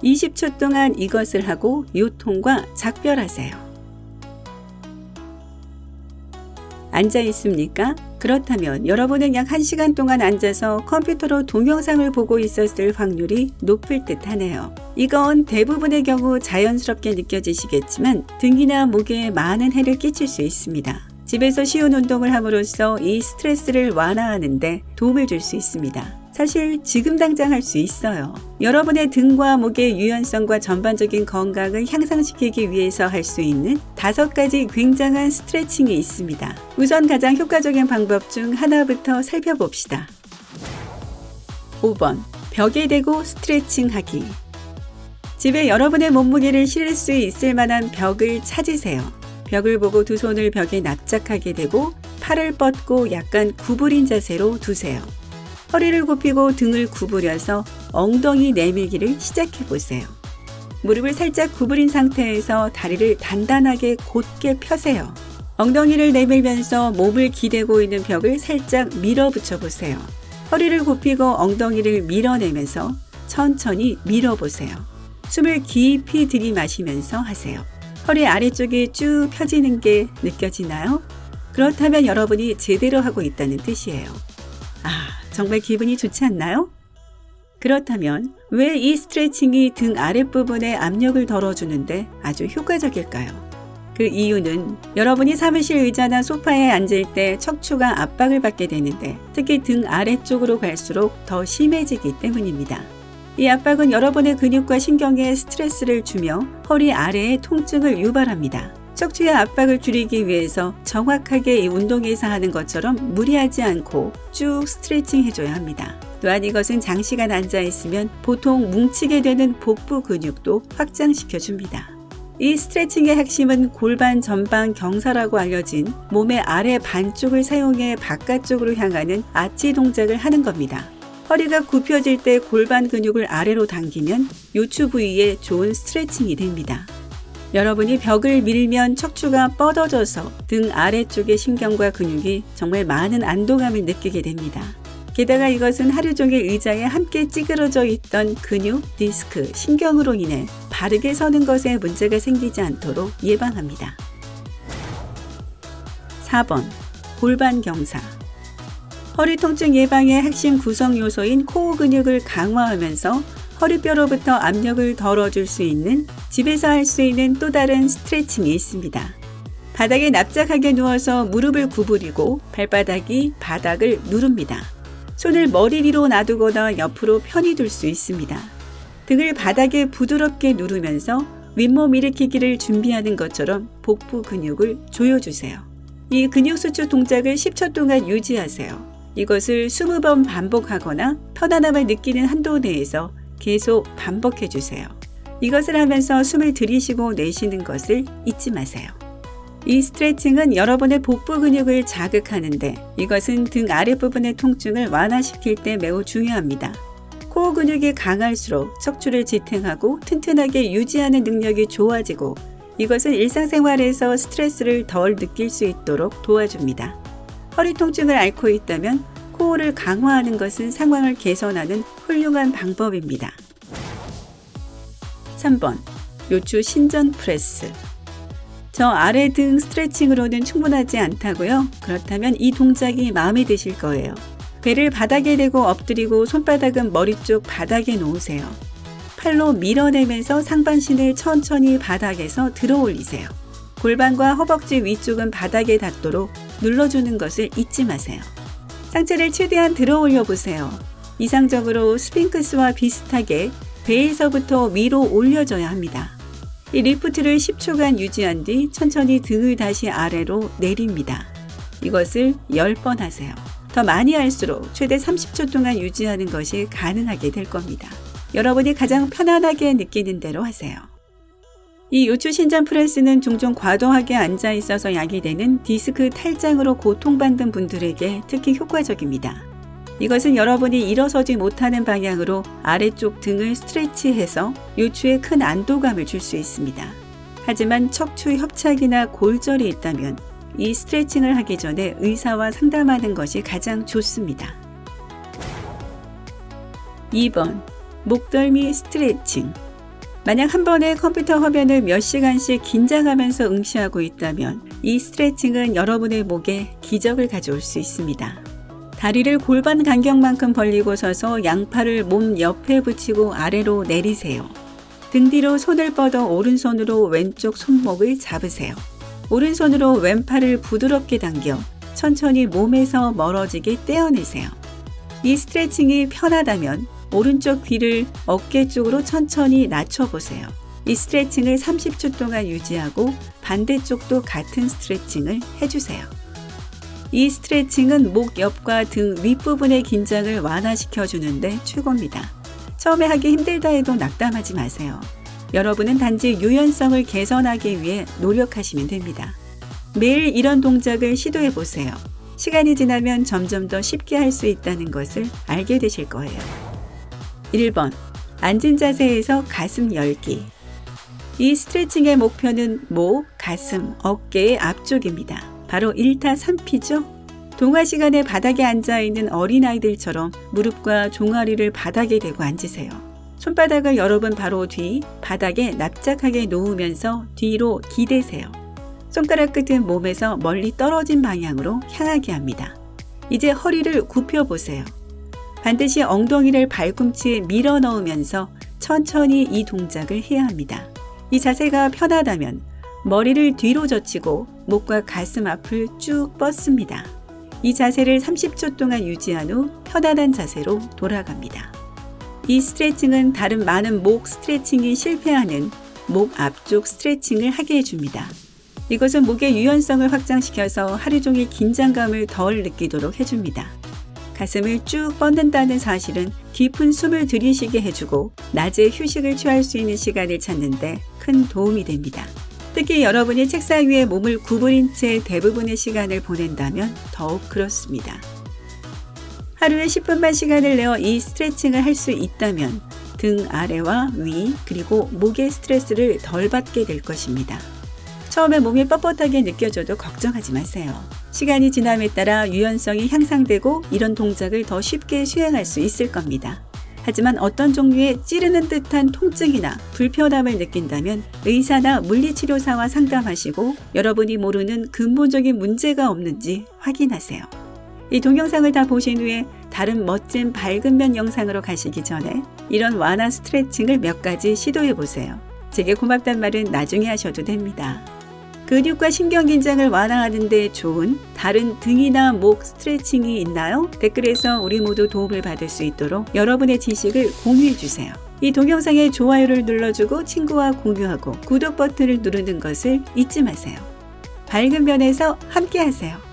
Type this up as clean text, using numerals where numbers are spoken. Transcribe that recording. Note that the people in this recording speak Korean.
20초 동안 이것을 하고 요통과 작별하세요. 앉아 있습니까? 그렇다면 여러분은 약 1시간 동안 앉아서 컴퓨터로 동영상을 보고 있었을 확률이 높을 듯 하네요. 이건 대부분의 경우 자연스럽게 느껴지시겠지만 등이나 목에 많은 해를 끼칠 수 있습니다. 집에서 쉬운 운동을 함으로써 이 스트레스를 완화하는 데 도움을 줄 수 있습니다. 사실 지금 당장 할 수 있어요. 여러분의 등과 목의 유연성과 전반적인 건강을 향상시키기 위해서 할 수 있는 5가지 굉장한 스트레칭이 있습니다. 우선 가장 효과적인 방법 중 하나부터 살펴봅시다. 5번, 벽에 대고 스트레칭하기. 집에 여러분의 몸무게를 실을 수 있을 만한 벽을 찾으세요. 벽을 보고 두 손을 벽에 납작하게 대고 팔을 뻗고 약간 구부린 자세로 두세요. 허리를 굽히고 등을 구부려서 엉덩이 내밀기를 시작해 보세요. 무릎을 살짝 구부린 상태에서 다리를 단단하게 곧게 펴세요. 엉덩이를 내밀면서 몸을 기대고 있는 벽을 살짝 밀어붙여 보세요. 허리를 굽히고 엉덩이를 밀어내면서 천천히 밀어보세요. 숨을 깊이 들이마시면서 하세요. 허리 아래쪽이 쭉 펴지는 게 느껴지나요? 그렇다면 여러분이 제대로 하고 있다는 뜻이에요. 정말 기분이 좋지 않나요? 그렇다면 왜 이 스트레칭이 등 아랫부분에 압력을 덜어주는데 아주 효과적일까요? 그 이유는 여러분이 사무실 의자나 소파에 앉을 때 척추가 압박을 받게 되는데 특히 등 아래쪽으로 갈수록 더 심해지기 때문입니다. 이 압박은 여러분의 근육과 신경에 스트레스를 주며 허리 아래의 통증을 유발합니다. 척추의 압박을 줄이기 위해서 정확하게 이 운동에서 하는 것처럼 무리하지 않고 쭉 스트레칭 해줘야 합니다. 또한 이것은 장시간 앉아 있으면 보통 뭉치게 되는 복부 근육도 확장시켜 줍니다. 이 스트레칭의 핵심은 골반 전방 경사라고 알려진 몸의 아래 반쪽을 사용해 바깥쪽으로 향하는 아치 동작을 하는 겁니다. 허리가 굽혀질 때 골반 근육을 아래로 당기면 요추 부위에 좋은 스트레칭이 됩니다. 여러분이 벽을 밀면 척추가 뻗어져서 등 아래쪽의 신경과 근육이 정말 많은 안도감을 느끼게 됩니다. 게다가 이것은 하루 종일 의자에 함께 찌그러져 있던 근육, 디스크, 신경으로 인해 바르게 서는 것에 문제가 생기지 않도록 예방합니다. 4번, 골반 경사. 허리 통증 예방의 핵심 구성 요소인 코어 근육을 강화하면서 허리뼈로부터 압력을 덜어줄 수 있는 집에서 할 수 있는 또 다른 스트레칭이 있습니다. 바닥에 납작하게 누워서 무릎을 구부리고 발바닥이 바닥을 누릅니다. 손을 머리 위로 놔두거나 옆으로 편히 둘 수 있습니다. 등을 바닥에 부드럽게 누르면서 윗몸 일으키기를 준비하는 것처럼 복부 근육을 조여주세요. 이 근육 수축 동작을 10초 동안 유지하세요. 이것을 20번 반복하거나 편안함을 느끼는 한도 내에서 계속 반복해 주세요. 이것을 하면서 숨을 들이쉬고 내쉬는 것을 잊지 마세요. 이 스트레칭은 여러분의 복부 근육을 자극하는데 이것은 등 아랫부분의 통증을 완화시킬 때 매우 중요합니다. 코어 근육이 강할수록 척추를 지탱하고 튼튼하게 유지하는 능력이 좋아지고 이것은 일상생활에서 스트레스를 덜 느낄 수 있도록 도와줍니다. 허리 통증을 앓고 있다면 코어를 강화하는 것은 상황을 개선하는 훌륭한 방법입니다. 3번, 요추 신전 프레스. 저 아래 등 스트레칭으로는 충분하지 않다고요? 그렇다면 이 동작이 마음에 드실 거예요. 배를 바닥에 대고 엎드리고 손바닥은 머리 쪽 바닥에 놓으세요. 팔로 밀어내면서 상반신을 천천히 바닥에서 들어 올리세요. 골반과 허벅지 위쪽은 바닥에 닿도록 눌러주는 것을 잊지 마세요. 상체를 최대한 들어 올려 보세요. 이상적으로 스핑크스와 비슷하게 배에서부터 위로 올려줘야 합니다. 이 리프트를 10초간 유지한 뒤 천천히 등을 다시 아래로 내립니다. 이것을 10번 하세요. 더 많이 할수록 최대 30초 동안 유지하는 것이 가능하게 될 겁니다. 여러분이 가장 편안하게 느끼는 대로 하세요. 이 요추 신전 프레스는 종종 과도하게 앉아 있어서 야기되는 디스크 탈장으로 고통받는 분들에게 특히 효과적입니다. 이것은 여러분이 일어서지 못하는 방향으로 아래쪽 등을 스트레치해서 요추에 큰 안도감을 줄 수 있습니다. 하지만 척추 협착이나 골절이 있다면 이 스트레칭을 하기 전에 의사와 상담하는 것이 가장 좋습니다. 2번, 목덜미 스트레칭. 만약 한 번에 컴퓨터 화면을 몇 시간씩 긴장하면서 응시하고 있다면 이 스트레칭은 여러분의 목에 기적을 가져올 수 있습니다. 다리를 골반 간격만큼 벌리고 서서 양팔을 몸 옆에 붙이고 아래로 내리세요. 등 뒤로 손을 뻗어 오른손으로 왼쪽 손목을 잡으세요. 오른손으로 왼팔을 부드럽게 당겨 천천히 몸에서 멀어지게 떼어내세요. 이 스트레칭이 편하다면 오른쪽 귀를 어깨 쪽으로 천천히 낮춰보세요. 이 스트레칭을 30초 동안 유지하고 반대쪽도 같은 스트레칭을 해주세요. 이 스트레칭은 목 옆과 등 윗부분의 긴장을 완화시켜주는데 최고입니다. 처음에 하기 힘들다 해도 낙담하지 마세요. 여러분은 단지 유연성을 개선하기 위해 노력하시면 됩니다. 매일 이런 동작을 시도해보세요. 시간이 지나면 점점 더 쉽게 할 수 있다는 것을 알게 되실 거예요. 1번. 앉은 자세에서 가슴 열기. 이 스트레칭의 목표는 목, 가슴, 어깨의 앞쪽입니다. 바로 1타 3피죠. 동화 시간에 바닥에 앉아있는 어린아이들처럼 무릎과 종아리를 바닥에 대고 앉으세요. 손바닥을 여러분 바로 뒤, 바닥에 납작하게 놓으면서 뒤로 기대세요. 손가락 끝은 몸에서 멀리 떨어진 방향으로 향하게 합니다. 이제 허리를 굽혀보세요. 반드시 엉덩이를 발꿈치에 밀어 넣으면서 천천히 이 동작을 해야 합니다. 이 자세가 편하다면 머리를 뒤로 젖히고 목과 가슴 앞을 쭉 뻗습니다. 이 자세를 30초 동안 유지한 후 편안한 자세로 돌아갑니다. 이 스트레칭은 다른 많은 목 스트레칭이 실패하는 목 앞쪽 스트레칭을 하게 해줍니다. 이것은 목의 유연성을 확장시켜서 하루 종일 긴장감을 덜 느끼도록 해줍니다. 가슴을 쭉 뻗는다는 사실은 깊은 숨을 들이쉬게 해주고 낮에 휴식을 취할 수 있는 시간을 찾는데 큰 도움이 됩니다. 특히 여러분이 책상 위에 몸을 구부린 채 대부분의 시간을 보낸다면 더욱 그렇습니다. 하루에 10분만 시간을 내어 이 스트레칭을 할 수 있다면 등 아래와 위 그리고 목의 스트레스를 덜 받게 될 것입니다. 처음에 몸이 뻣뻣하게 느껴져도 걱정하지 마세요. 시간이 지남에 따라 유연성이 향상되고 이런 동작을 더 쉽게 수행할 수 있을 겁니다. 하지만 어떤 종류의 찌르는 듯한 통증이나 불편함을 느낀다면 의사나 물리치료사와 상담하시고 여러분이 모르는 근본적인 문제가 없는지 확인하세요. 이 동영상을 다 보신 후에 다른 멋진 밝은 면 영상으로 가시기 전에 이런 완화 스트레칭을 몇 가지 시도해 보세요. 제게 고맙단 말은 나중에 하셔도 됩니다. 근육과 신경 긴장을 완화하는 데 좋은 다른 등이나 목 스트레칭이 있나요? 댓글에서 우리 모두 도움을 받을 수 있도록 여러분의 지식을 공유해 주세요. 이 동영상에 좋아요를 눌러주고 친구와 공유하고 구독 버튼을 누르는 것을 잊지 마세요. 밝은 면에서 함께 하세요.